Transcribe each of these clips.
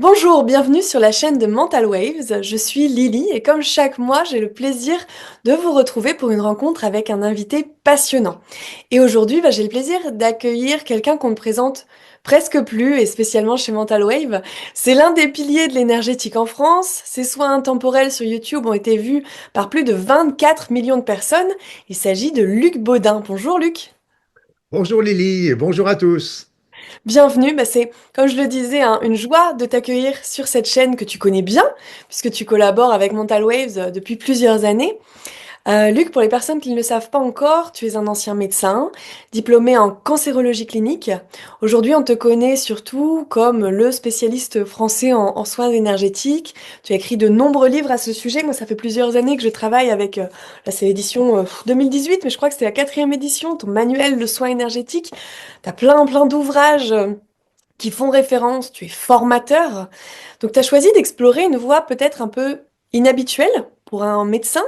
Bonjour, bienvenue sur la chaîne de Mental Waves. Je suis Lily et comme chaque mois, j'ai le plaisir de vous retrouver pour une rencontre avec un invité passionnant. Et aujourd'hui, j'ai le plaisir d'accueillir quelqu'un qu'on ne présente presque plus et spécialement chez Mental Wave. C'est l'un des piliers de l'énergétique en France. Ses soins intemporels sur YouTube ont été vus par plus de 24 millions de personnes. Il s'agit de Luc Baudin. Bonjour Luc. Bonjour Lily et bonjour à tous. Bienvenue, c'est, comme je le disais, une joie de t'accueillir sur cette chaîne que tu connais bien, puisque tu collabores avec Mental Waves depuis plusieurs années. Luc, pour les personnes qui ne le savent pas encore, tu es un ancien médecin, diplômé en cancérologie clinique. Aujourd'hui, on te connaît surtout comme le spécialiste français en soins énergétiques. Tu as écrit de nombreux livres à ce sujet. Moi, ça fait plusieurs années que je travaille avec, là c'est l'édition 2018, mais je crois que c'était la quatrième édition, ton manuel de soins énergétiques. Tu as plein d'ouvrages qui font référence, tu es formateur. Donc tu as choisi d'explorer une voie peut-être un peu inhabituelle pour un médecin.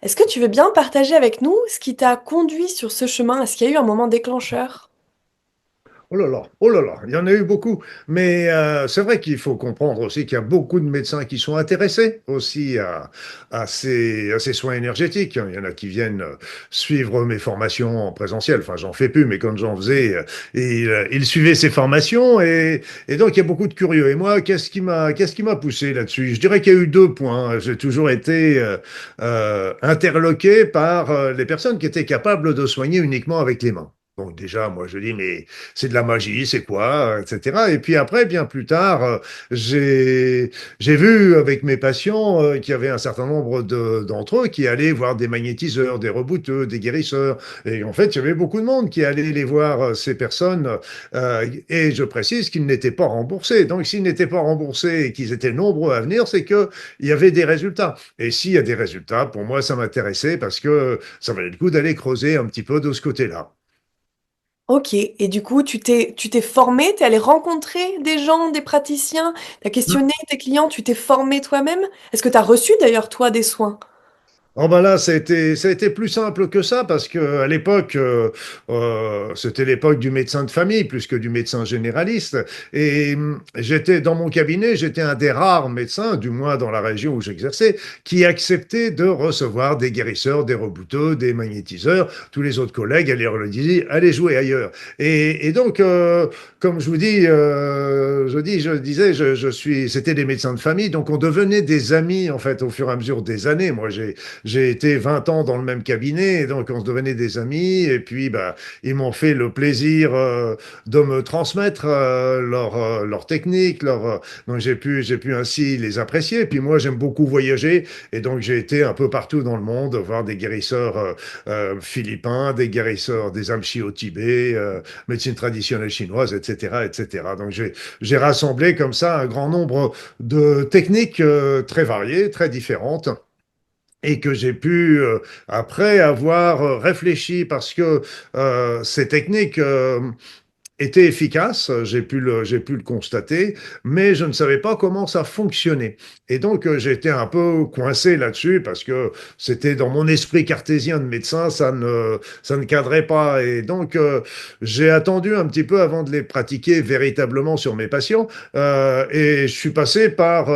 Est-ce que tu veux bien partager avec nous ce qui t'a conduit sur ce chemin? Est-ce qu'il y a eu un moment déclencheur? Oh là là, il y en a eu beaucoup. Mais c'est vrai qu'il faut comprendre aussi qu'il y a beaucoup de médecins qui sont intéressés aussi à ces soins énergétiques. Il y en a qui viennent suivre mes formations en présentiel. Enfin, j'en fais plus, mais quand j'en faisais, ils suivaient ces formations et donc il y a beaucoup de curieux. Et moi, qu'est-ce qui m'a poussé là-dessus? Je dirais qu'il y a eu deux points. J'ai toujours été interloqué par les personnes qui étaient capables de soigner uniquement avec les mains. Donc déjà, moi je dis, mais c'est de la magie, c'est quoi, etc. Et puis après, bien plus tard, j'ai vu avec mes patients qu'il y avait un certain nombre d'entre eux qui allaient voir des magnétiseurs, des rebouteux, des guérisseurs. Et en fait, il y avait beaucoup de monde qui allait les voir, ces personnes. Et je précise qu'ils n'étaient pas remboursés. Donc s'ils n'étaient pas remboursés et qu'ils étaient nombreux à venir, c'est qu'il y avait des résultats. Et s'il y a des résultats, pour moi, ça m'intéressait parce que ça valait le coup d'aller creuser un petit peu de ce côté-là. Ok, et du coup, tu t'es formé, t'es allé rencontrer des gens, des praticiens, t'as questionné tes clients, tu t'es formé toi-même? Est-ce que t'as reçu d'ailleurs toi des soins? Oh ben là, ça a été plus simple que ça parce que à l'époque, c'était l'époque du médecin de famille plus que du médecin généraliste. Et j'étais dans mon cabinet, j'étais un des rares médecins, du moins dans la région où j'exerçais, qui acceptait de recevoir des guérisseurs, des rebouteux, des magnétiseurs. Tous les autres collègues allaient leur dire, allez jouer ailleurs. Et donc, comme je vous dis, je disais, je suis, c'était des médecins de famille, donc on devenait des amis en fait au fur et à mesure des années. Moi, j'ai été 20 ans dans le même cabinet, et donc on se devenait des amis, et puis bah, ils m'ont fait le plaisir de me transmettre leur technique, donc j'ai pu ainsi les apprécier. Et puis moi, j'aime beaucoup voyager, et donc j'ai été un peu partout dans le monde, voir des guérisseurs philippins, des guérisseurs des Amchi au Tibet, médecine traditionnelle chinoise, etc., etc. Donc j'ai rassemblé comme ça un grand nombre de techniques très variées, très différentes et que j'ai pu, après avoir réfléchi, parce que ces techniques était efficace, j'ai pu le constater, mais je ne savais pas comment ça fonctionnait. Et donc, j'étais un peu coincé là-dessus parce que c'était dans mon esprit cartésien de médecin, ça ne cadrait pas. Et donc, j'ai attendu un petit peu avant de les pratiquer véritablement sur mes patients. Et je suis passé par,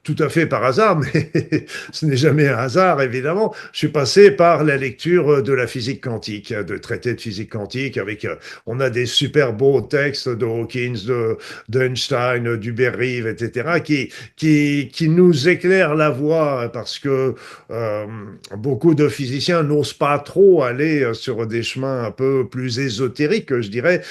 tout à fait par hasard, mais ce n'est jamais un hasard, évidemment, je suis passé par la lecture de la physique quantique, de traités de physique quantique avec on a des super beaux textes de Hawkins, d'Einstein, d'Hubert-Reeves, etc., qui nous éclairent la voie parce que euh, beaucoup de physiciens n'osent pas trop aller sur des chemins un peu plus ésotériques, je dirais,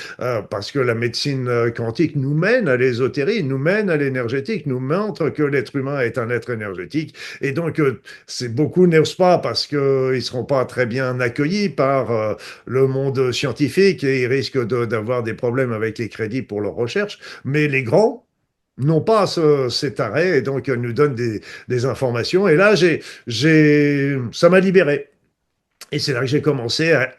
parce que la médecine quantique nous mène à l'ésotérie, nous mène à l'énergétique, nous montre que l'être humain est un être énergétique. Et donc, c'est beaucoup n'osent pas parce qu'ils ne seront pas très bien accueillis par le monde scientifique et ils risquent d'avoir des problèmes avec les crédits pour leurs recherches. Mais les grands n'ont pas cet arrêt et donc nous donnent des informations. Et là, ça m'a libéré. Et c'est là que j'ai commencé à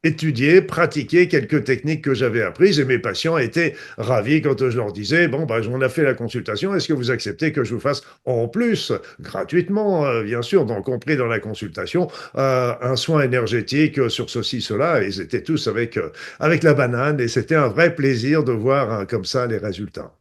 étudier, pratiquer quelques techniques que j'avais apprises et mes patients étaient ravis quand je leur disais, bon, bah, on a fait la consultation, est-ce que vous acceptez que je vous fasse en plus, gratuitement, bien sûr, donc compris dans la consultation, un soin énergétique sur ceci, cela, et ils étaient tous avec la banane et c'était un vrai plaisir de voir comme ça les résultats.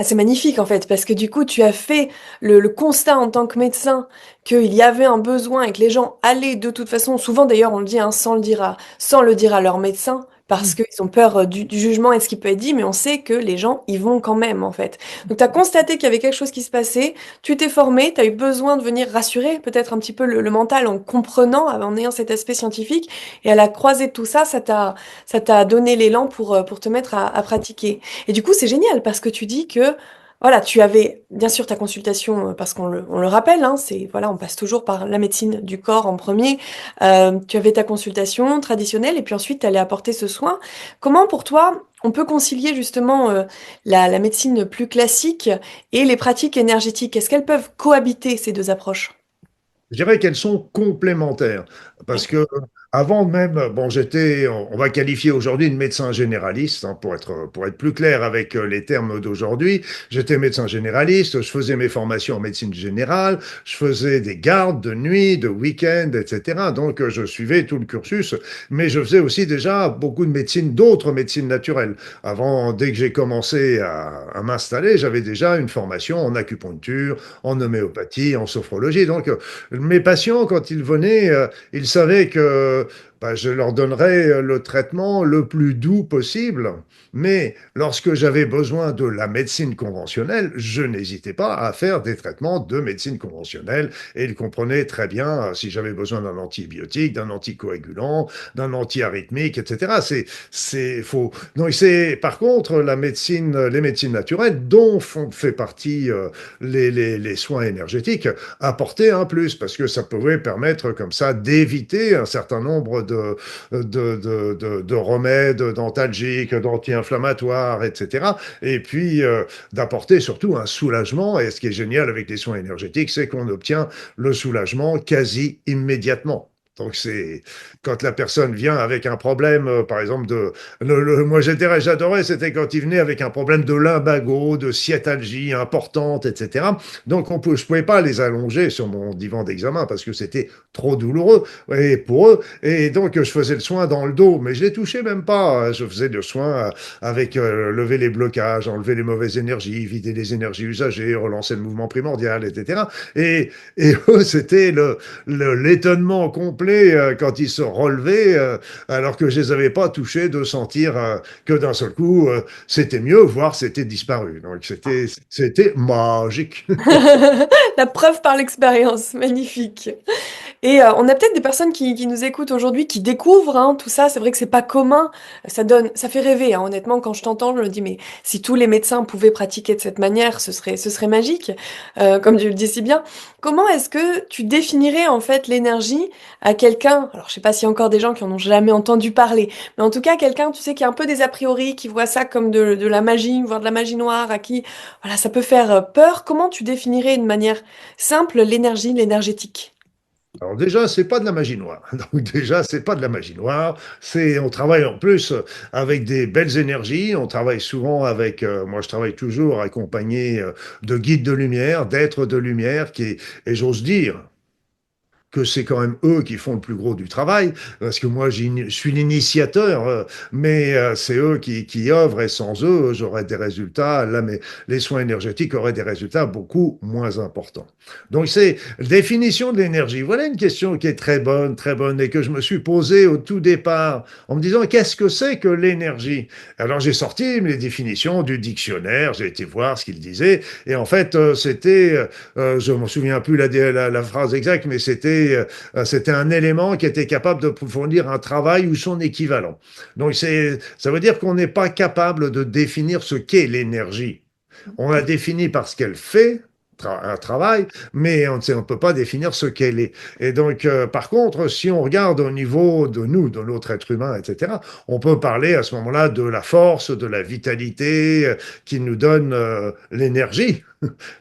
Ah, c'est magnifique en fait, parce que du coup, tu as fait le constat en tant que médecin qu'il y avait un besoin et que les gens allaient de toute façon, souvent d'ailleurs on le dit, hein, sans le dire à leur médecin, parce qu'ils ont peur du jugement et ce qui peut être dit, mais on sait que les gens y vont quand même en fait. Donc tu as constaté qu'il y avait quelque chose qui se passait, tu t'es formé, tu as eu besoin de venir rassurer peut-être un petit peu le mental en comprenant, en ayant cet aspect scientifique, et à la croisée de tout ça, ça t'a donné l'élan pour te mettre à pratiquer. Et du coup, c'est génial parce que tu dis que voilà, tu avais bien sûr ta consultation, parce qu'on le rappelle, hein, c'est voilà, on passe toujours par la médecine du corps en premier. Tu avais ta consultation traditionnelle et puis ensuite tu allais apporter ce soin. Comment pour toi on peut concilier justement la médecine plus classique et les pratiques énergétiques? Est-ce qu'elles peuvent cohabiter ces deux approches? Je dirais qu'elles sont complémentaires parce Oui. que avant même, bon, j'étais, on va qualifier aujourd'hui de médecin généraliste, hein, pour être plus clair avec les termes d'aujourd'hui. J'étais médecin généraliste, je faisais mes formations en médecine générale, je faisais des gardes de nuit, de week-end, etc. Donc, je suivais tout le cursus, mais je faisais aussi déjà beaucoup de médecine, d'autres médecines naturelles. Avant, dès que j'ai commencé à m'installer, j'avais déjà une formation en acupuncture, en homéopathie, en sophrologie. Donc, mes patients, quand ils venaient, ils savaient que bah, je leur donnerais le traitement le plus doux possible. Mais lorsque j'avais besoin de la médecine conventionnelle, je n'hésitais pas à faire des traitements de médecine conventionnelle. Et ils comprenaient très bien si j'avais besoin d'un antibiotique, d'un anticoagulant, d'un antiarythmique, etc. C'est faux. Donc c'est par contre la médecine, les médecines naturelles dont fait partie les soins énergétiques apporter un plus parce que ça pouvait permettre comme ça d'éviter un certain nombre de remèdes dentalgiques, d'anti-inflammatoires, etc. Et puis d'apporter surtout un soulagement. Et ce qui est génial avec les soins énergétiques, c'est qu'on obtient le soulagement quasi immédiatement. Donc c'est quand la personne vient avec un problème, par exemple moi j'adorais, c'était quand il venait avec un problème de lumbago, de sciatalgie importante, etc. Donc je pouvais pas les allonger sur mon divan d'examen parce que c'était trop douloureux et pour eux. Et donc je faisais le soin dans le dos, mais je les touchais même pas. Je faisais le soin avec lever les blocages, enlever les mauvaises énergies, vider les énergies usagées, relancer le mouvement primordial, etc. Et eux, c'était l'étonnement complet quand ils se relevaient, alors que je les avais pas touchés, de sentir que d'un seul coup, c'était mieux, voire c'était disparu. Donc c'était magique. La preuve par l'expérience, magnifique. Et on a peut-être des personnes qui nous écoutent aujourd'hui, qui découvrent hein, tout ça. C'est vrai que c'est pas commun. Ça fait rêver. Hein. Honnêtement, quand je t'entends, je me dis, mais si tous les médecins pouvaient pratiquer de cette manière, ce serait magique, comme tu le dis si bien. Comment est-ce que tu définirais en fait l'énergie à quelqu'un? Alors, je sais pas s'il y a encore des gens qui en ont jamais entendu parler, mais en tout cas, quelqu'un, tu sais, qui a un peu des a priori, qui voit ça comme de la magie, voire de la magie noire, à qui, voilà, ça peut faire peur. Comment tu définirais de manière simple l'énergie, l'énergétique? Alors déjà, c'est pas de la magie noire. Donc déjà, c'est pas de la magie noire. On travaille en plus avec des belles énergies. On travaille souvent avec, moi je travaille toujours accompagné de guides de lumière, d'êtres de lumière et j'ose dire, que c'est quand même eux qui font le plus gros du travail, parce que moi, je suis l'initiateur, mais c'est eux qui œuvrent, et sans eux, j'aurais des résultats, là, mais les soins énergétiques auraient des résultats beaucoup moins importants. Donc, c'est définition de l'énergie. Voilà une question qui est très bonne, et que je me suis posée au tout départ, en me disant, qu'est-ce que c'est que l'énergie? Alors, j'ai sorti les définitions du dictionnaire, j'ai été voir ce qu'il disait, et en fait, je me souviens plus la phrase exacte, mais c'était un élément qui était capable de fournir un travail ou son équivalent. Donc ça veut dire qu'on n'est pas capable de définir ce qu'est l'énergie. On la définit par ce qu'elle fait, un travail, mais on ne peut pas définir ce qu'elle est. Et donc, par contre, si on regarde au niveau de nous, de notre être humain, etc., on peut parler à ce moment-là de la force, de la vitalité qui nous donne l'énergie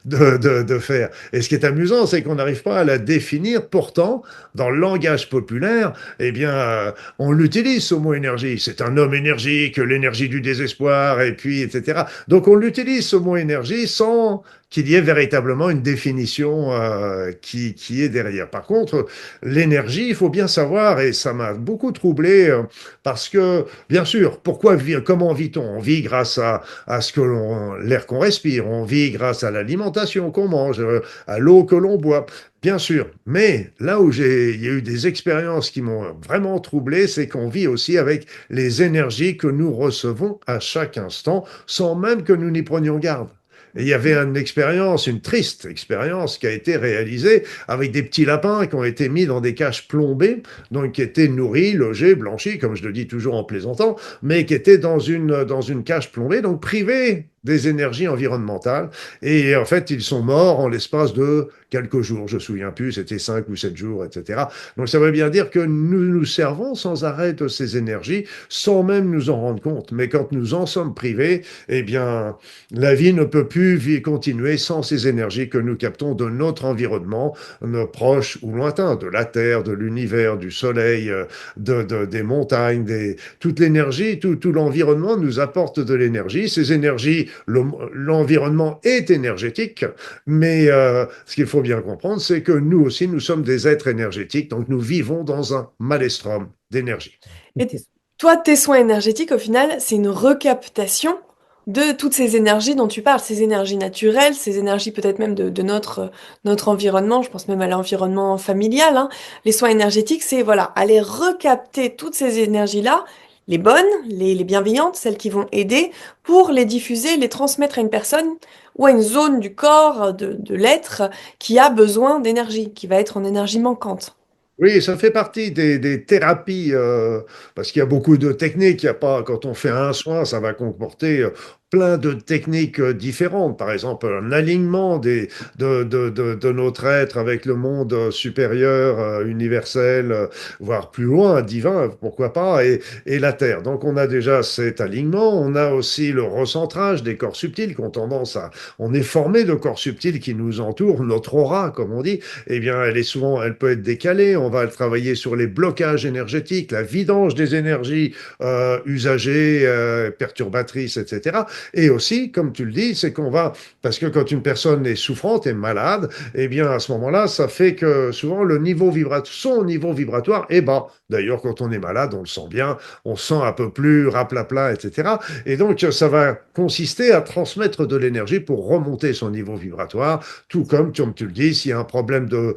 de faire. Et ce qui est amusant, c'est qu'on n'arrive pas à la définir. Pourtant, dans le langage populaire, eh bien, on l'utilise, ce mot énergie. C'est un homme énergique, l'énergie du désespoir, et puis, etc. Donc, on l'utilise, ce mot énergie, sans qu'il y ait véritablement une définition qui est derrière. Par contre, l'énergie, il faut bien savoir, et ça m'a beaucoup troublé, parce que, bien sûr, comment vit-on? On vit grâce à l'air qu'on respire, on vit grâce à l'alimentation qu'on mange, à l'eau que l'on boit. Bien sûr, mais là où il y a eu des expériences qui m'ont vraiment troublé, c'est qu'on vit aussi avec les énergies que nous recevons à chaque instant, sans même que nous n'y prenions garde. Et il y avait une expérience, une triste expérience qui a été réalisée avec des petits lapins qui ont été mis dans des cages plombées, donc qui étaient nourris, logés, blanchis, comme je le dis toujours en plaisantant, mais qui étaient dans une cage plombée, donc privés des énergies environnementales. Et en fait, ils sont morts en l'espace de quelques jours. Je ne me souviens plus, c'était 5 ou 7 jours, etc. Donc ça veut bien dire que nous nous servons sans arrêt de ces énergies sans même nous en rendre compte. Mais quand nous en sommes privés, eh bien, la vie ne peut plus continuer sans ces énergies que nous captons de notre environnement, nos proches ou lointains, de la Terre, de l'univers, du Soleil, des montagnes, toute l'énergie, tout l'environnement nous apporte de l'énergie. Ces énergies, l'environnement est énergétique, mais ce qu'il faut bien comprendre, c'est que nous aussi, nous sommes des êtres énergétiques, donc nous vivons dans un maelstrom d'énergie. Et toi, tes soins énergétiques, au final, c'est une recaptation de toutes ces énergies dont tu parles, ces énergies naturelles, ces énergies peut-être même de notre environnement, je pense même à l'environnement familial, hein. Les soins énergétiques, c'est voilà, aller recapter toutes ces énergies-là, les bonnes, les bienveillantes, celles qui vont aider, pour les diffuser, les transmettre à une personne ou à une zone du corps, de l'être qui a besoin d'énergie, qui va être en énergie manquante. Oui, ça fait partie des thérapies, parce qu'il y a beaucoup de techniques. Il y a pas, quand on fait un soin, ça va comporter plein de techniques différentes. Par exemple, un alignement de notre être avec le monde supérieur, universel, voire plus loin, divin, pourquoi pas, et la Terre. Donc, on a déjà cet alignement. On a aussi le recentrage des corps subtils qui ont tendance à... On est formé de corps subtils qui nous entourent, notre aura, comme on dit. Eh bien, elle peut être décalée. On va travailler sur les blocages énergétiques, la vidange des énergies usagées, perturbatrices, etc. Et aussi, comme tu le dis, c'est qu'on va, parce que quand une personne est souffrante, est malade, eh bien, à ce moment-là, ça fait que souvent son niveau vibratoire est bas. D'ailleurs, quand on est malade, on le sent bien, on se sent un peu plus raplapla, etc. Et donc, ça va consister à transmettre de l'énergie pour remonter son niveau vibratoire, tout comme tu le dis, s'il y a un problème de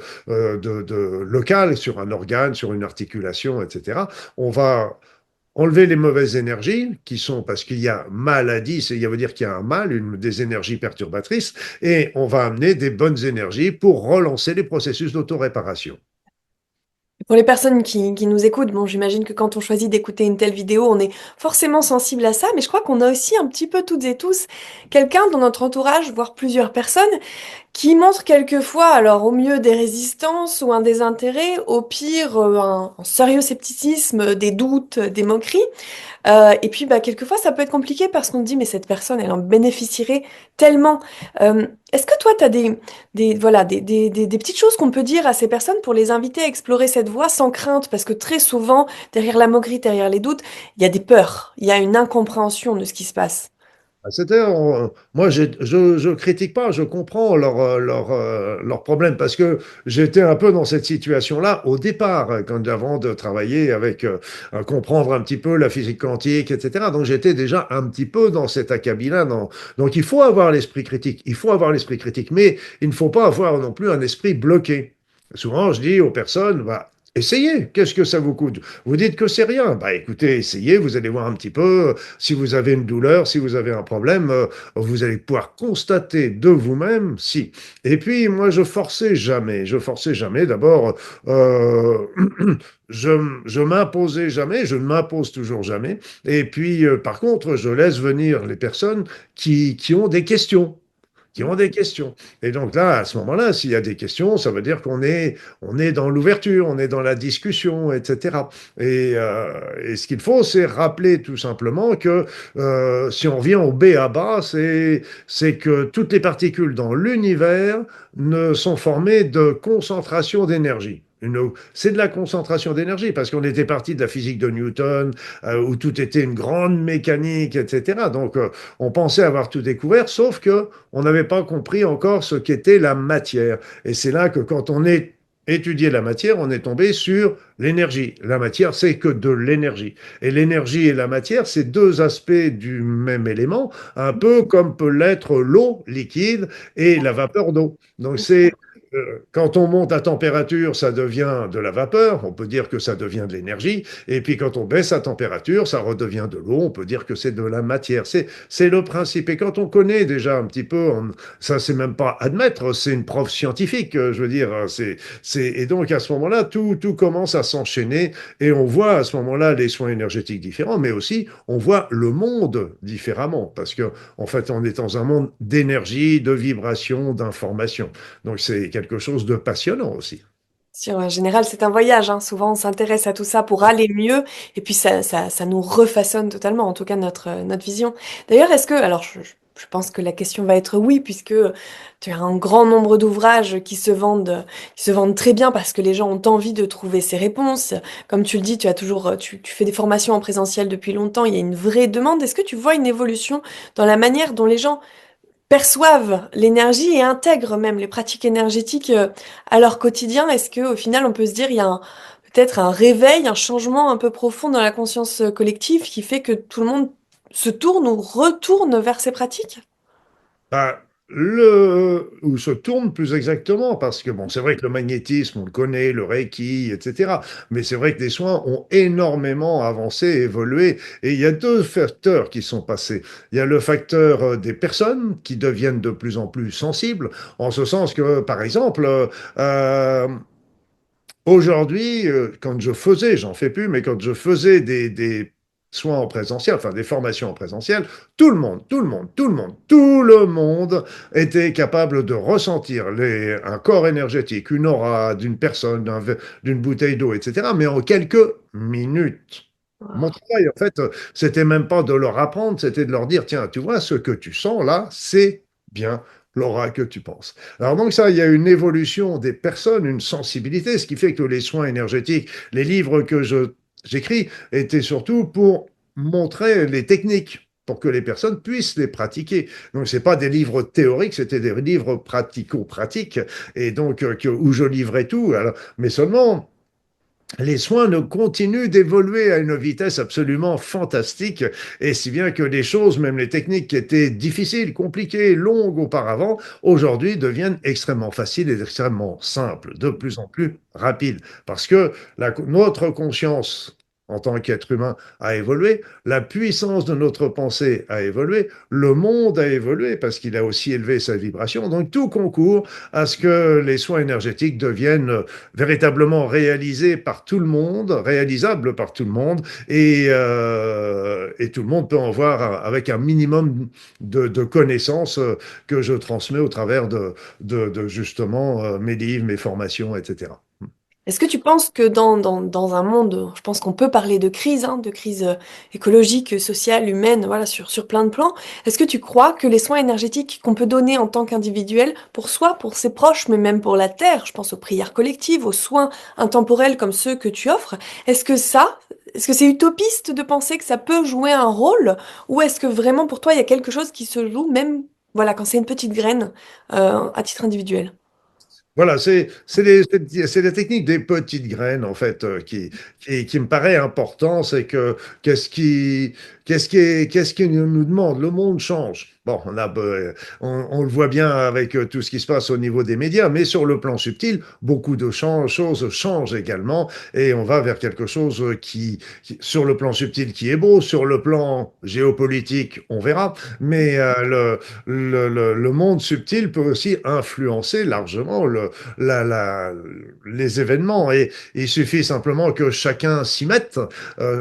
local sur un organe, sur une articulation, etc., on va enlever les mauvaises énergies qui sont parce qu'il y a maladie, ça veut dire qu'il y a un mal, des énergies perturbatrices, et on va amener des bonnes énergies pour relancer les processus d'autoréparation. Pour les personnes qui nous écoutent, bon, j'imagine que quand on choisit d'écouter une telle vidéo, on est forcément sensible à ça, mais je crois qu'on a aussi un petit peu toutes et tous quelqu'un dans notre entourage, voire plusieurs personnes, qui montrent quelquefois, alors au mieux des résistances ou un désintérêt, au pire un sérieux scepticisme, des doutes, des moqueries. Et puis, bah, quelquefois, ça peut être compliqué parce qu'on se dit, mais cette personne, elle en bénéficierait tellement. Est-ce que toi, tu as voilà, des petites choses qu'on peut dire à ces personnes pour les inviter à explorer cette voie sans crainte? Parce que très souvent, derrière la moquerie, derrière les doutes, il y a des peurs, il y a une incompréhension de ce qui se passe. Moi, je critique pas, je comprends leur problème parce que j'étais un peu dans cette situation-là au départ, avant de travailler avec, à comprendre un petit peu la physique quantique, etc. Donc, j'étais déjà un petit peu dans cet acabit-là. Donc, il faut avoir l'esprit critique. Il faut avoir l'esprit critique, mais il ne faut pas avoir non plus un esprit bloqué. Souvent, je dis aux personnes, bah, essayez, qu'est-ce que ça vous coûte? Vous dites que c'est rien. Bah écoutez, essayez, vous allez voir un petit peu. Si vous avez une douleur, si vous avez un problème, vous allez pouvoir constater de vous-même si. Et puis, moi, je forçais jamais. Je forçais jamais. D'abord, euh, je m'imposais jamais. Je ne m'impose toujours jamais. Et puis, par contre, je laisse venir les personnes qui ont des questions. Qui ont des questions. Et donc là, à ce moment-là, s'il y a des questions, ça veut dire on est dans l'ouverture, on est dans la discussion, etc. Et ce qu'il faut, c'est rappeler tout simplement que si on vient au B à bas, c'est que toutes les particules dans l'univers ne sont formées de concentration d'énergie. c'est de la concentration d'énergie, parce qu'on était parti de la physique de Newton, où tout était une grande mécanique, etc. Donc, on pensait avoir tout découvert, sauf que on n'avait pas compris encore ce qu'était la matière. Et c'est là que quand on est étudié la matière, on est tombé sur l'énergie. La matière, c'est que de l'énergie. Et l'énergie et la matière, c'est deux aspects du même élément, un peu comme peut l'être l'eau liquide et la vapeur d'eau. Donc, quand on monte à température, ça devient de la vapeur, on peut dire que ça devient de l'énergie, et puis quand on baisse à température, ça redevient de l'eau, on peut dire que c'est de la matière. C'est le principe. Et quand on connaît déjà un petit peu, ça c'est même pas admettre, c'est une preuve scientifique, je veux dire. Et donc à ce moment-là, tout commence à s'enchaîner, et on voit à ce moment-là les soins énergétiques différents, mais aussi on voit le monde différemment, parce que en fait on est dans un monde d'énergie, de vibration, d'information. Donc c'est quelque chose de passionnant aussi. En général, c'est un voyage, hein. Souvent, on s'intéresse à tout ça pour aller mieux, et puis ça nous refaçonne totalement, en tout cas notre vision. D'ailleurs, alors je pense que la question va être oui, puisque tu as un grand nombre d'ouvrages qui se vendent très bien parce que les gens ont envie de trouver ces réponses. Comme tu le dis, tu fais des formations en présentiel depuis longtemps, il y a une vraie demande. Est-ce que tu vois une évolution dans la manière dont les gens perçoivent l'énergie et intègrent même les pratiques énergétiques à leur quotidien? Est-ce que au final on peut se dire il y a peut-être un réveil, un changement un peu profond dans la conscience collective qui fait que tout le monde se tourne ou retourne vers ces pratiques? Bah, ou se tourne plus exactement, parce que bon, c'est vrai que le magnétisme, on le connaît, le Reiki, etc. Mais c'est vrai que les soins ont énormément avancé, évolué. Et il y a deux facteurs qui sont passés. Il y a le facteur des personnes qui deviennent de plus en plus sensibles, en ce sens que, par exemple, aujourd'hui, quand je faisais, j'en fais plus, mais quand je faisais des soins en présentiel, enfin des formations en présentiel, tout le monde était capable de ressentir un corps énergétique, une aura d'une personne, d'une bouteille d'eau, etc., mais en quelques minutes. Mon travail, en fait, c'était même pas de leur apprendre, c'était de leur dire, tiens, tu vois, ce que tu sens là, c'est bien l'aura que tu penses. Alors donc ça, il y a une évolution des personnes, une sensibilité, ce qui fait que les soins énergétiques, les livres que j'écris étaient surtout pour montrer les techniques pour que les personnes puissent les pratiquer. Donc, ce n'est pas des livres théoriques, c'était des livres pratico-pratiques, et donc où je livrais tout. Alors, mais seulement, les soins ne continuent d'évoluer à une vitesse absolument fantastique, et si bien que les choses, même les techniques qui étaient difficiles, compliquées, longues auparavant, aujourd'hui deviennent extrêmement faciles et extrêmement simples, de plus en plus rapides, parce que notre conscience en tant qu'être humain a évolué, la puissance de notre pensée a évolué, le monde a évolué parce qu'il a aussi élevé sa vibration, donc tout concourt à ce que les soins énergétiques deviennent véritablement réalisé par tout le monde, réalisable par tout le monde, et tout le monde peut en voir avec un minimum de connaissances que je transmets au travers de justement mes livres, mes formations, etc. Est-ce que tu penses que dans un monde, je pense qu'on peut parler de crise, hein, de crise écologique, sociale, humaine, voilà, sur plein de plans, est-ce que tu crois que les soins énergétiques qu'on peut donner en tant qu'individuel, pour soi, pour ses proches, mais même pour la Terre, je pense aux prières collectives, aux soins intemporels comme ceux que tu offres, est-ce que c'est utopiste de penser que ça peut jouer un rôle, ou est-ce que vraiment pour toi il y a quelque chose qui se joue même, voilà, quand c'est une petite graine, à titre individuel? Voilà, c'est la technique des petites graines, en fait, qui me paraît important. C'est que qu'est-ce qui nous demande? Le monde change. Bon, on le voit bien avec tout ce qui se passe au niveau des médias, mais sur le plan subtil, beaucoup de choses changent également, et on va vers quelque chose sur le plan subtil, qui est beau. Sur le plan géopolitique, on verra, mais le monde subtil peut aussi influencer largement les événements. Et il suffit simplement que chacun s'y mette,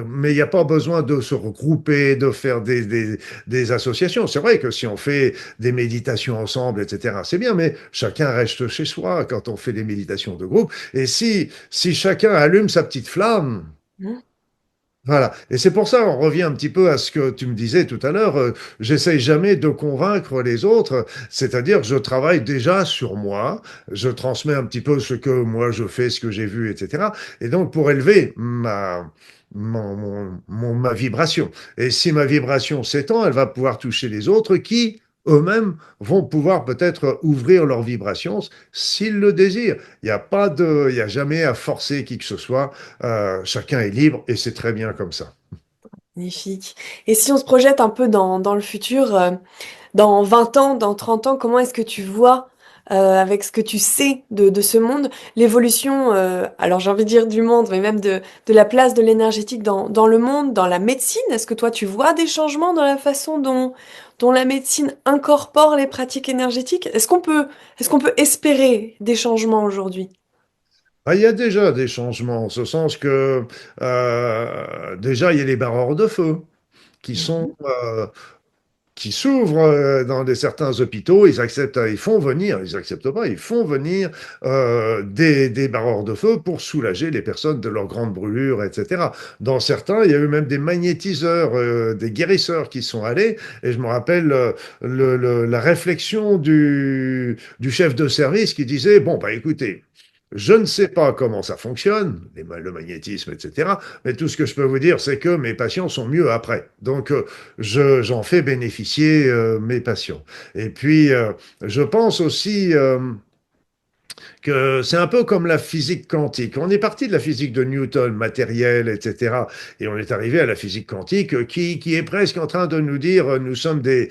mais il n'y a pas besoin de se regrouper, de faire des associations. C'est vrai que si on fait des méditations ensemble, etc., c'est bien, mais chacun reste chez soi quand on fait des méditations de groupe. Et si chacun allume sa petite flamme, Voilà. Et c'est pour ça, on revient un petit peu à ce que tu me disais tout à l'heure. J'essaye jamais de convaincre les autres. C'est-à-dire, je travaille déjà sur moi. Je transmets un petit peu ce que moi je fais, ce que j'ai vu, etc. Et donc, pour élever ma vibration. Et si ma vibration s'étend, elle va pouvoir toucher les autres qui, eux-mêmes, vont pouvoir peut-être ouvrir leur vibration s'ils le désirent. Il y a jamais à forcer qui que ce soit. Chacun est libre et c'est très bien comme ça. Magnifique. Et si on se projette un peu dans le futur, dans 20 ans, dans 30 ans, comment est-ce que tu vois, avec ce que tu sais de ce monde, l'évolution, alors j'ai envie de dire du monde, mais même de la place de l'énergétique dans le monde, dans la médecine? Est-ce que toi, tu vois des changements dans la façon dont la médecine incorpore les pratiques énergétiques? Est-ce qu'on peut espérer des changements aujourd'hui? Ah, il y a déjà des changements, en ce sens que déjà, il y a les barreurs de feu qui sont Mhm. qui s'ouvrent dans certains hôpitaux, ils acceptent, ils font venir, ils acceptent pas, ils font venir des barreurs de feu pour soulager les personnes de leurs grandes brûlures, etc. Dans certains, il y a eu même des magnétiseurs, des guérisseurs qui sont allés, et je me rappelle la réflexion du chef de service qui disait, bon, bah écoutez, je ne sais pas comment ça fonctionne, le magnétisme, etc. Mais tout ce que je peux vous dire, c'est que mes patients sont mieux après. Donc, j'en fais bénéficier mes patients. Et puis, je pense aussi que c'est un peu comme la physique quantique. On est parti de la physique de Newton, matérielle, etc. Et on est arrivé à la physique quantique qui est presque en train de nous dire nous sommes des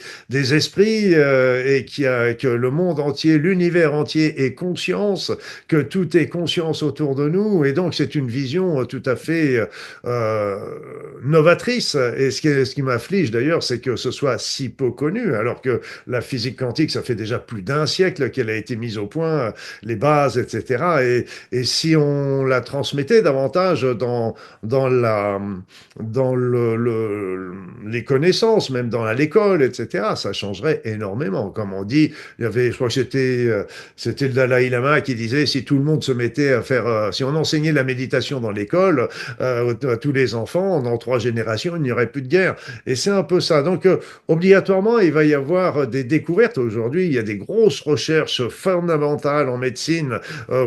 esprits et que le monde entier, l'univers entier est conscience, que tout est conscience autour de nous. Et donc, c'est une vision tout à fait euh, novatrice. Et ce qui m'afflige d'ailleurs, c'est que ce soit si peu connu, alors que la physique quantique, ça fait déjà plus d'un siècle qu'elle a été mise au point, les bases, etc. Et si on la transmettait davantage dans la, dans les connaissances, même dans l'école, etc., ça changerait énormément. Comme on dit, il y avait, je crois que c'était le Dalai Lama qui disait si tout le monde se mettait à faire, si on enseignait la méditation dans l'école à tous les enfants, dans 3 générations, il n'y aurait plus de guerre. Et c'est un peu ça. Donc, obligatoirement, il va y avoir des découvertes. Aujourd'hui, il y a des grosses recherches fondamentales en médecine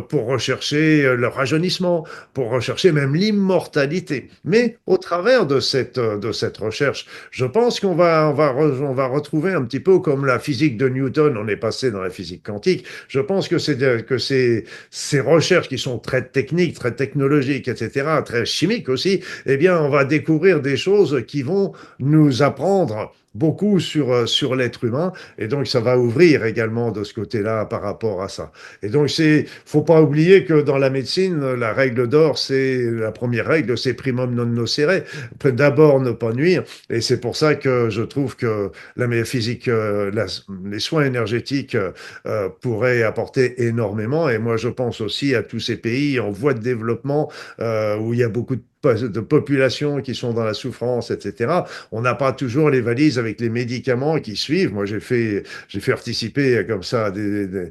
pour rechercher le rajeunissement, pour rechercher même l'immortalité. Mais au travers de cette recherche, je pense on va retrouver un petit peu comme la physique de Newton, on est passé dans la physique quantique. Je pense que ces recherches qui sont très techniques, très technologiques, etc., très chimiques aussi, eh bien, on va découvrir des choses qui vont nous apprendre beaucoup sur l'être humain. Et donc, ça va ouvrir également de ce côté-là par rapport à ça. Et donc, faut pas oublier que dans la médecine, la règle d'or, la première règle, c'est primum non nocere. D'abord, ne pas nuire. Et c'est pour ça que je trouve que la métaphysique, les soins énergétiques pourraient apporter énormément. Et moi, je pense aussi à tous ces pays en voie de développement où il y a beaucoup de populations qui sont dans la souffrance, etc. On n'a pas toujours les valises avec les médicaments qui suivent. Moi, j'ai fait participer comme ça des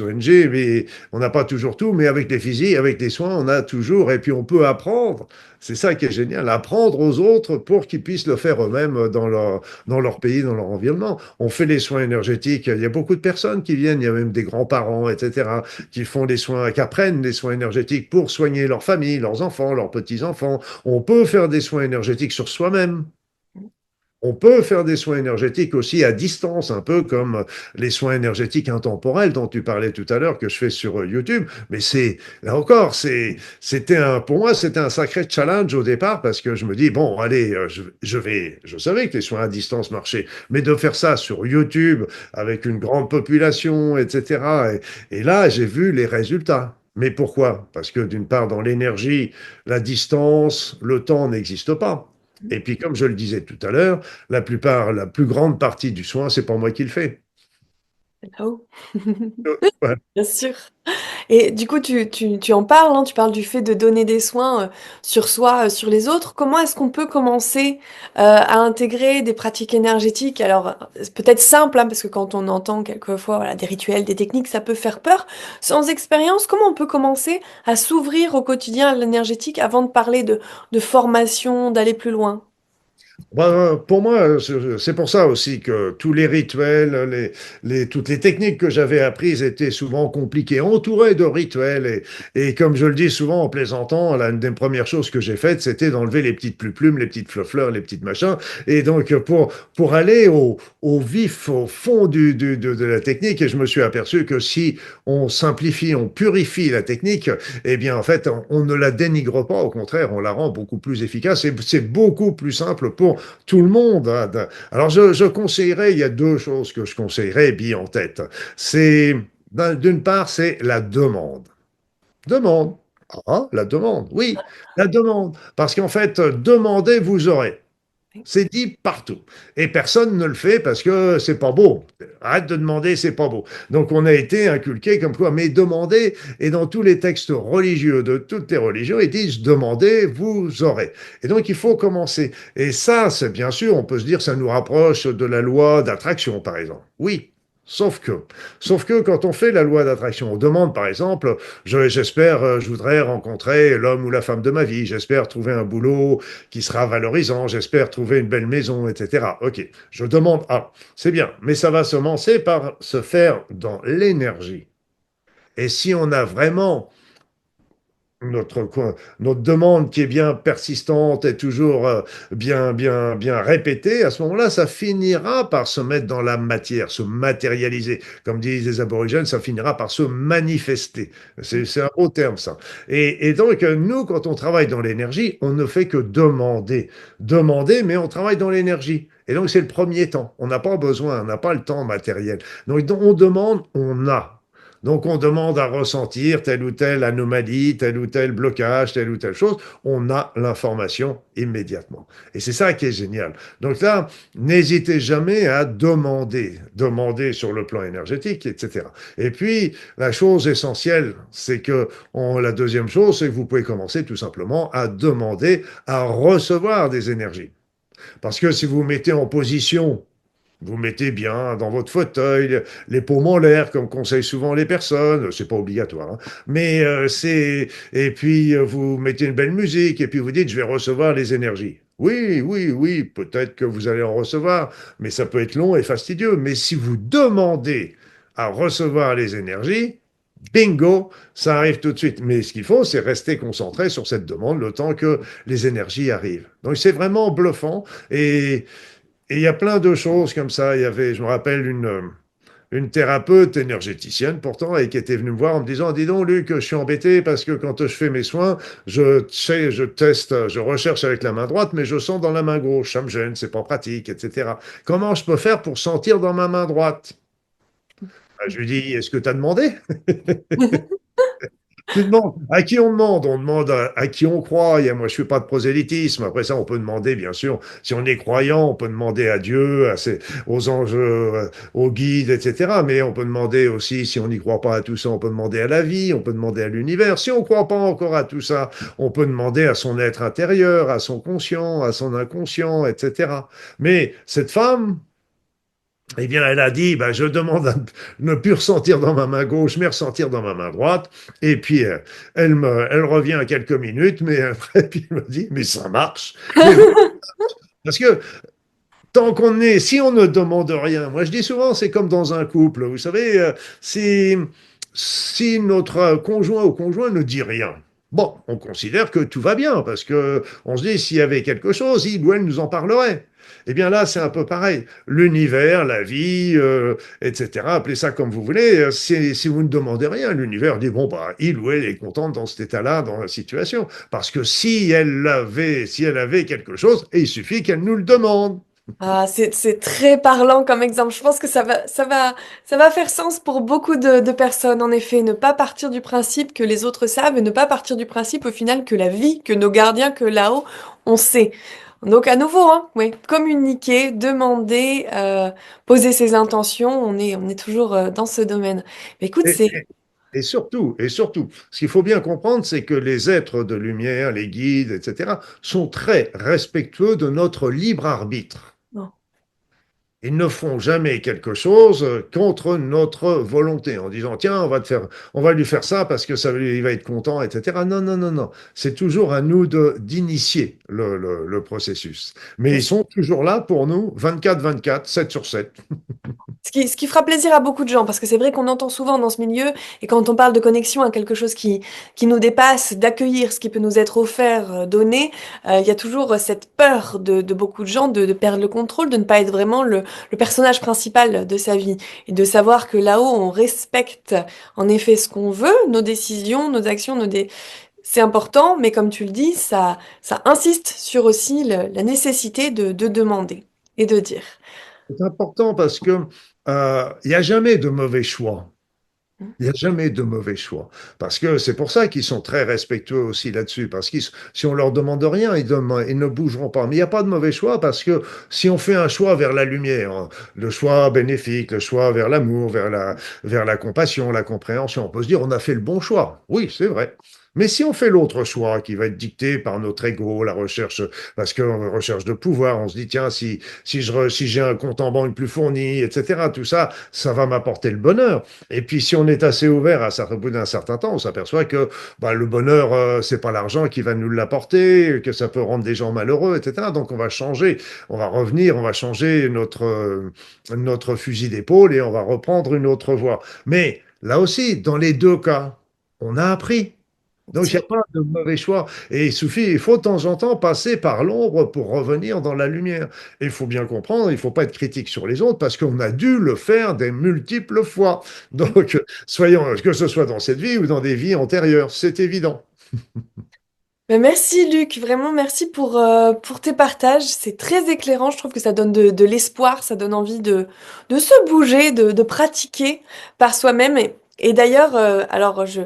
ONG, mais on n'a pas toujours tout. Mais avec les physiques, avec les soins, on a toujours. Et puis, on peut apprendre. C'est ça qui est génial, apprendre aux autres pour qu'ils puissent le faire eux-mêmes dans leur pays, dans leur environnement. On fait les soins énergétiques. Il y a beaucoup de personnes qui viennent, il y a même des grands-parents, etc., qui font des soins, qui apprennent des soins énergétiques pour soigner leur famille, leurs enfants, leurs petits-enfants. On peut faire des soins énergétiques sur soi-même. On peut faire des soins énergétiques aussi à distance, un peu comme les soins énergétiques intemporels dont tu parlais tout à l'heure, que je fais sur YouTube. Mais là encore, pour moi, c'était un sacré challenge au départ parce que je me dis, bon, allez, je savais que les soins à distance marchaient, mais de faire ça sur YouTube avec une grande population, etc. Et là, j'ai vu les résultats. Mais pourquoi? Parce que d'une part, dans l'énergie, la distance, le temps n'existe pas. Et puis, comme je le disais tout à l'heure, la plus grande partie du soin, c'est pas moi qui le fais. Là-haut. Ouais. Bien sûr. Et du coup, tu en parles, hein, tu parles du fait de donner des soins sur soi, sur les autres. Comment est-ce qu'on peut commencer à intégrer des pratiques énergétiques? Alors, peut-être simple, hein, parce que quand on entend quelquefois voilà, des rituels, des techniques, ça peut faire peur. Sans expérience, comment on peut commencer à s'ouvrir au quotidien à l'énergétique avant de parler de formation, d'aller plus loin? Pour moi, c'est pour ça aussi que tous les rituels, toutes les techniques que j'avais apprises étaient souvent compliquées, entourées de rituels. Et comme je le dis souvent en plaisantant, l'une des premières choses que j'ai faites, c'était d'enlever les petites plumes, les petites fleurs, les petites machins. Et donc, pour aller au vif, au fond de la technique, et je me suis aperçu que si on simplifie, on purifie la technique, eh bien, en fait, on ne la dénigre pas, au contraire, on la rend beaucoup plus efficace et c'est beaucoup plus simple pour tout le monde. Alors, je conseillerais, il y a deux choses que je conseillerais bien en tête. C'est, d'une part, c'est la demande. Demande. Ah, la demande, oui, la demande. Parce qu'en fait, demandez, vous aurez. C'est dit partout. Et personne ne le fait parce que c'est pas beau. Arrête de demander, c'est pas beau. Donc on a été inculqué comme quoi, mais demandez, et dans tous les textes religieux de toutes les religions, ils disent demandez, vous aurez. Et donc il faut commencer. Et ça, c'est bien sûr, on peut se dire, ça nous rapproche de la loi d'attraction, par exemple. Oui. Sauf que quand on fait la loi d'attraction, on demande par exemple, j'espère, je voudrais rencontrer l'homme ou la femme de ma vie, j'espère trouver un boulot qui sera valorisant, j'espère trouver une belle maison, etc. Ok, je demande, ah, c'est bien, mais ça va commencer par se faire dans l'énergie. Et si on a vraiment notre, notre demande qui est bien persistante et toujours bien répétée, à ce moment-là, ça finira par se mettre dans la matière, se matérialiser. Comme disent les aborigènes, ça finira par se manifester. C'est un beau terme, ça. Et donc, nous, quand on travaille dans l'énergie, on ne fait que demander. Demander, mais on travaille dans l'énergie. Et donc, c'est le premier temps. On n'a pas besoin, on n'a pas le temps matériel. Donc, on demande, on a. Donc, on demande à ressentir telle ou telle anomalie, tel ou tel blocage, telle ou telle chose. On a l'information immédiatement. Et c'est ça qui est génial. Donc là, n'hésitez jamais à demander, demander sur le plan énergétique, etc. Et puis, la chose essentielle, c'est que la deuxième chose, c'est que vous pouvez commencer tout simplement à demander à recevoir des énergies. Parce que si vous vous mettez en position, vous mettez bien dans votre fauteuil, les paumes en l'air, comme conseillent souvent les personnes. C'est pas obligatoire, hein. Mais et puis vous mettez une belle musique et puis vous dites je vais recevoir les énergies. Oui, oui, oui, peut-être que vous allez en recevoir, mais ça peut être long et fastidieux. Mais si vous demandez à recevoir les énergies, bingo, ça arrive tout de suite. Mais ce qu'il faut, c'est rester concentré sur cette demande le temps que les énergies arrivent. Donc c'est vraiment bluffant et il y a plein de choses comme ça. Il y avait, je me rappelle, une thérapeute énergéticienne pourtant et qui était venue me voir en me disant, dis donc Luc, je suis embêté parce que quand je fais mes soins, je teste, je recherche avec la main droite, mais je sens dans la main gauche, ça me gêne, c'est pas pratique, etc. Comment je peux faire pour sentir dans ma main droite? Ben, je lui dis, est-ce que tu as demandé? Tu demandes. À qui on demande? On demande à qui on croit. Moi, je ne fais pas de prosélytisme. Après ça, on peut demander, bien sûr, si on est croyant, on peut demander à Dieu, aux anges, aux guides, etc. Mais on peut demander aussi, si on n'y croit pas à tout ça, on peut demander à la vie, on peut demander à l'univers. Si on ne croit pas encore à tout ça, on peut demander à son être intérieur, à son conscient, à son inconscient, etc. Mais cette femme, eh bien, elle a dit, ben, je demande à ne plus ressentir dans ma main gauche, mais ressentir dans ma main droite. Et puis, elle revient à quelques minutes, mais après, puis elle me dit, mais ça marche. Mais parce que tant qu'on est, si on ne demande rien, moi je dis souvent, c'est comme dans un couple, vous savez, si notre conjoint ou conjoint ne dit rien, bon, on considère que tout va bien, parce que on se dit, s'il y avait quelque chose, il ou elle nous en parlerait. Eh bien là, c'est un peu pareil. L'univers, la vie, etc., appelez ça comme vous voulez, si vous ne demandez rien, l'univers dit, bon, bah, il ou elle est contente dans cet état-là, dans la situation. Parce que si elle avait quelque chose, il suffit qu'elle nous le demande. Ah, c'est très parlant comme exemple. Je pense que ça va faire sens pour beaucoup de personnes. En effet, ne pas partir du principe que les autres savent et ne pas partir du principe au final que la vie, que nos gardiens, que là-haut, on sait. Donc à nouveau, hein, oui, communiquer, demander, poser ses intentions, on est toujours dans ce domaine. Mais écoute, Et, et surtout, ce qu'il faut bien comprendre, c'est que les êtres de lumière, les guides, etc., sont très respectueux de notre libre arbitre. non. Ils ne font jamais quelque chose contre notre volonté en disant tiens, on va lui faire ça parce que il va être content, etc. Non, non, non, non. C'est toujours à nous d'initier le processus. Mais ils sont toujours là pour nous, 24/24, 7 sur 7. Ce qui fera plaisir à beaucoup de gens, parce que c'est vrai qu'on entend souvent dans ce milieu, et quand on parle de connexion à quelque chose qui nous dépasse, d'accueillir ce qui peut nous être offert, donné, il y a toujours cette peur de beaucoup de gens de perdre le contrôle, de ne pas être vraiment le personnage principal de sa vie, et de savoir que là-haut, on respecte en effet ce qu'on veut, nos décisions, nos actions, c'est important, mais comme tu le dis, ça insiste sur aussi la nécessité de demander et de dire. C'est important parce que il n'y a jamais de mauvais choix. Il n'y a jamais de mauvais choix. Parce que c'est pour ça qu'ils sont très respectueux aussi là-dessus. Parce que si on leur demande rien, ils ne bougeront pas. Mais il n'y a pas de mauvais choix parce que si on fait un choix vers la lumière, hein, le choix bénéfique, le choix vers l'amour, vers la compassion, la compréhension, on peut se dire on a fait le bon choix. Oui, c'est vrai. Mais si on fait l'autre choix qui va être dicté par notre ego, la recherche, parce qu'on recherche de pouvoir, on se dit, tiens, si j'ai un compte en banque plus fourni, etc., tout ça, ça va m'apporter le bonheur. Et puis, si on est assez ouvert au bout d'un certain temps, on s'aperçoit que bah, le bonheur, c'est pas l'argent qui va nous l'apporter, que ça peut rendre des gens malheureux, etc. Donc, on va changer, on va revenir, on va changer notre fusil d'épaule et on va reprendre une autre voie. Mais là aussi, dans les deux cas, on a appris. Donc, il n'y a pas de mauvais choix. Et il faut de temps en temps passer par l'ombre pour revenir dans la lumière. Et il faut bien comprendre, il ne faut pas être critique sur les autres parce qu'on a dû le faire des multiples fois. Donc, soyons, que ce soit dans cette vie ou dans des vies antérieures, c'est évident. Ben, merci Luc, vraiment merci pour tes partages. C'est très éclairant, je trouve que ça donne de l'espoir, ça donne envie de se bouger, de pratiquer par soi-même. Et d'ailleurs, alors je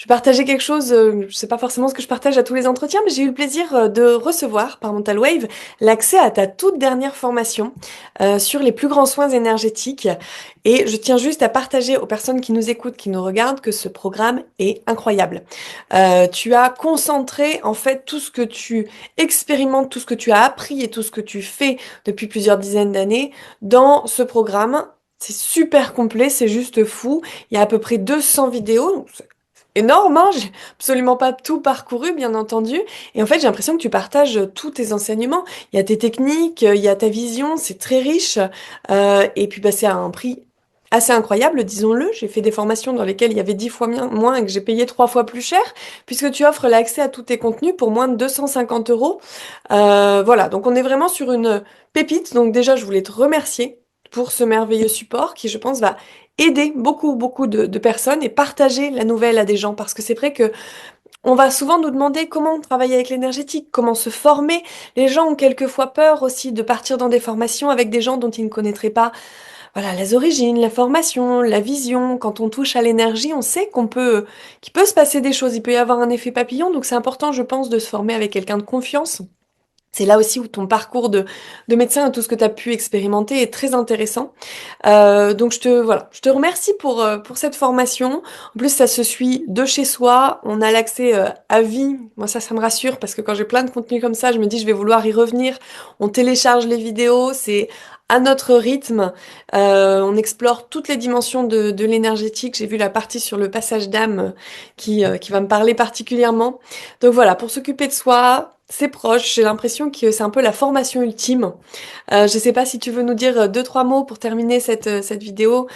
partageais quelque chose, je sais pas forcément ce que je partage à tous les entretiens, mais j'ai eu le plaisir de recevoir par Mental Wave l'accès à ta toute dernière formation sur les plus grands soins énergétiques. Et je tiens juste à partager aux personnes qui nous écoutent, qui nous regardent, que ce programme est incroyable. Tu as concentré en fait tout ce que tu expérimentes, tout ce que tu as appris et tout ce que tu fais depuis plusieurs dizaines d'années dans ce programme. C'est super complet, c'est juste fou. Il y a à peu près 200 vidéos, donc c'est énorme, hein. J'ai absolument pas tout parcouru, bien entendu. Et en fait, j'ai l'impression que tu partages tous tes enseignements. Il y a tes techniques, il y a ta vision, c'est très riche. Et puis, bah, c'est à un prix assez incroyable, disons-le. J'ai fait des formations dans lesquelles il y avait 10 fois moins et que j'ai payé 3 fois plus cher, puisque tu offres l'accès à tous tes contenus pour moins de 250 euros. Voilà, donc on est vraiment sur une pépite. Donc déjà, je voulais te remercier pour ce merveilleux support qui, je pense, va aider beaucoup, beaucoup de personnes et partager la nouvelle à des gens. Parce que c'est vrai que on va souvent nous demander comment travailler avec l'énergétique, comment se former. Les gens ont quelquefois peur aussi de partir dans des formations avec des gens dont ils ne connaîtraient pas voilà, les origines, la formation, la vision. Quand on touche à l'énergie, on sait qu'il peut se passer des choses. Il peut y avoir un effet papillon. Donc c'est important, je pense, de se former avec quelqu'un de confiance. C'est là aussi où ton parcours de médecin et tout ce que tu as pu expérimenter est très intéressant. Donc je te remercie pour cette formation. En plus, ça se suit de chez soi. On a l'accès à vie. Moi, ça me rassure parce que quand j'ai plein de contenu comme ça, je me dis je vais vouloir y revenir. On télécharge les vidéos, c'est à notre rythme. On explore toutes les dimensions de l'énergétique. J'ai vu la partie sur le passage d'âme qui va me parler particulièrement. Donc voilà, pour s'occuper de soi, c'est proche. J'ai l'impression que c'est un peu la formation ultime. Je sais pas si tu veux nous dire deux, trois mots pour terminer cette vidéo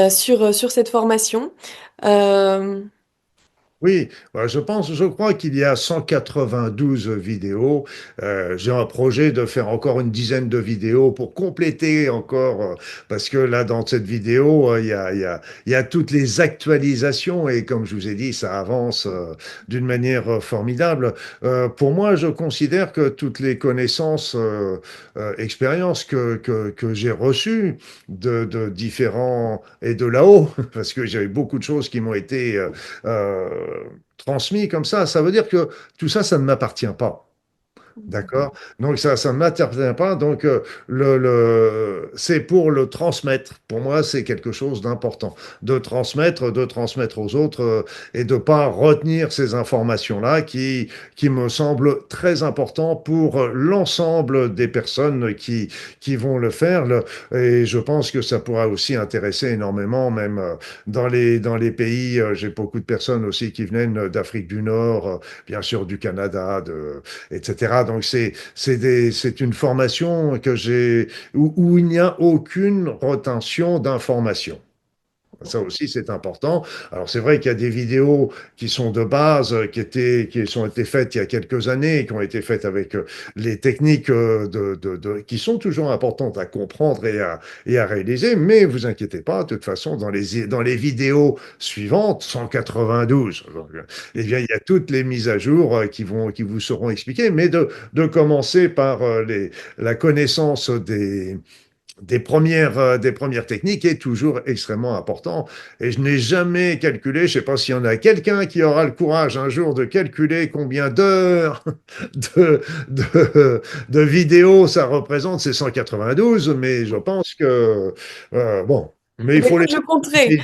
sur cette formation. Euh, Oui, je crois qu'il y a 192 vidéos. J'ai un projet de faire encore une dizaine de vidéos pour compléter encore, parce que là, dans cette vidéo, il y a toutes les actualisations et comme je vous ai dit, ça avance d'une manière formidable. Pour moi, je considère que toutes les connaissances, expériences que j'ai reçues de différents et de là-haut, parce que j'ai eu beaucoup de choses qui m'ont été transmis comme ça veut dire que tout ça, ça ne m'appartient pas. D'accord? Donc ça ne m'appartient pas. Donc c'est pour le transmettre. Pour moi, c'est quelque chose d'important. De transmettre aux autres et de pas retenir ces informations-là qui me semblent très importantes pour l'ensemble des personnes qui vont le faire. Et je pense que ça pourra aussi intéresser énormément, même dans les pays. J'ai beaucoup de personnes aussi qui viennent d'Afrique du Nord, bien sûr du Canada, etc. Donc c'est une formation que où il n'y a aucune retention d'informations. Ça aussi, c'est important. Alors, c'est vrai qu'il y a des vidéos qui sont de base, qui ont été faites il y a quelques années, qui ont été faites avec les techniques qui sont toujours importantes à comprendre et à réaliser. Mais vous inquiétez pas, de toute façon, dans les vidéos suivantes, 192, donc, eh bien, il y a toutes les mises à jour qui vous seront expliquées, mais de commencer par la connaissance des premières techniques est toujours extrêmement important. Et je n'ai jamais calculé, je ne sais pas s'il y en a quelqu'un qui aura le courage un jour de calculer combien d'heures de, de vidéos ça représente ces 192, mais je pense que, bon, mais Eh il ben, faut écoute, les je compterai.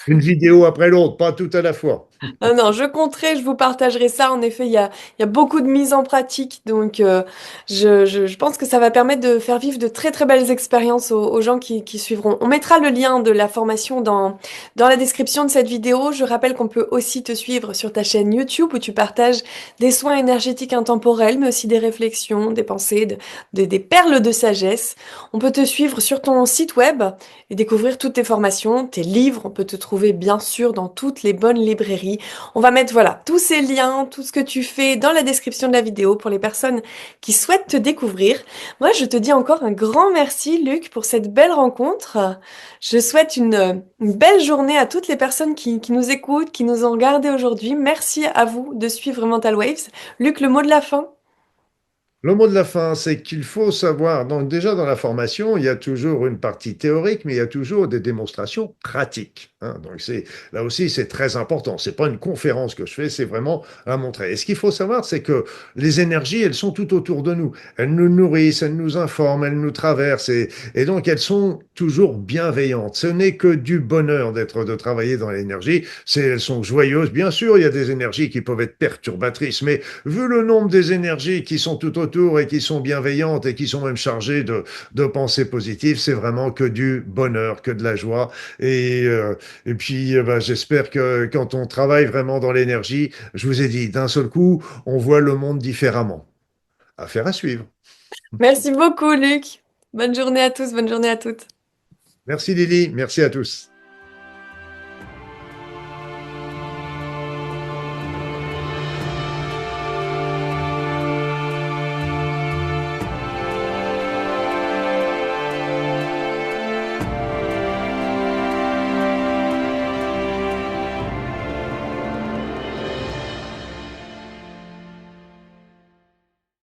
une vidéo après l'autre, pas tout à la fois. Non, non, je compterai, je vous partagerai ça. En effet, il y a beaucoup de mise en pratique. Donc, je pense que ça va permettre de faire vivre de très, très belles expériences aux gens qui suivront. On mettra le lien de la formation dans la description de cette vidéo. Je rappelle qu'on peut aussi te suivre sur ta chaîne YouTube où tu partages des soins énergétiques intemporels, mais aussi des réflexions, des pensées, des perles de sagesse. On peut te suivre sur ton site web et découvrir toutes tes formations, tes livres. On peut te trouver bien sûr dans toutes les bonnes librairies. On va mettre voilà tous ces liens, tout ce que tu fais dans la description de la vidéo pour les personnes qui souhaitent te découvrir. Moi, je te dis encore un grand merci, Luc, pour cette belle rencontre. Je souhaite une belle journée à toutes les personnes qui nous écoutent, qui nous ont regardé aujourd'hui. Merci à vous de suivre Mental Waves. Luc, le mot de la fin? Le mot de la fin, c'est qu'il faut savoir, donc déjà dans la formation, il y a toujours une partie théorique, mais il y a toujours des démonstrations pratiques, hein. Donc là aussi, c'est très important. C'est pas une conférence que je fais, c'est vraiment à montrer. Et ce qu'il faut savoir, c'est que les énergies, elles sont tout autour de nous. Elles nous nourrissent, elles nous informent, elles nous traversent, et donc elles sont toujours bienveillantes. Ce n'est que du bonheur de travailler dans l'énergie. Elles sont joyeuses. Bien sûr, il y a des énergies qui peuvent être perturbatrices, mais vu le nombre des énergies qui sont tout autour et qui sont bienveillantes et qui sont même chargées de pensées positives, c'est vraiment que du bonheur, que de la joie. Et puis, ben, j'espère que quand on travaille vraiment dans l'énergie, je vous ai dit, d'un seul coup, on voit le monde différemment. Affaire à suivre. Merci beaucoup, Luc. Bonne journée à tous, bonne journée à toutes. Merci Lily, merci à tous.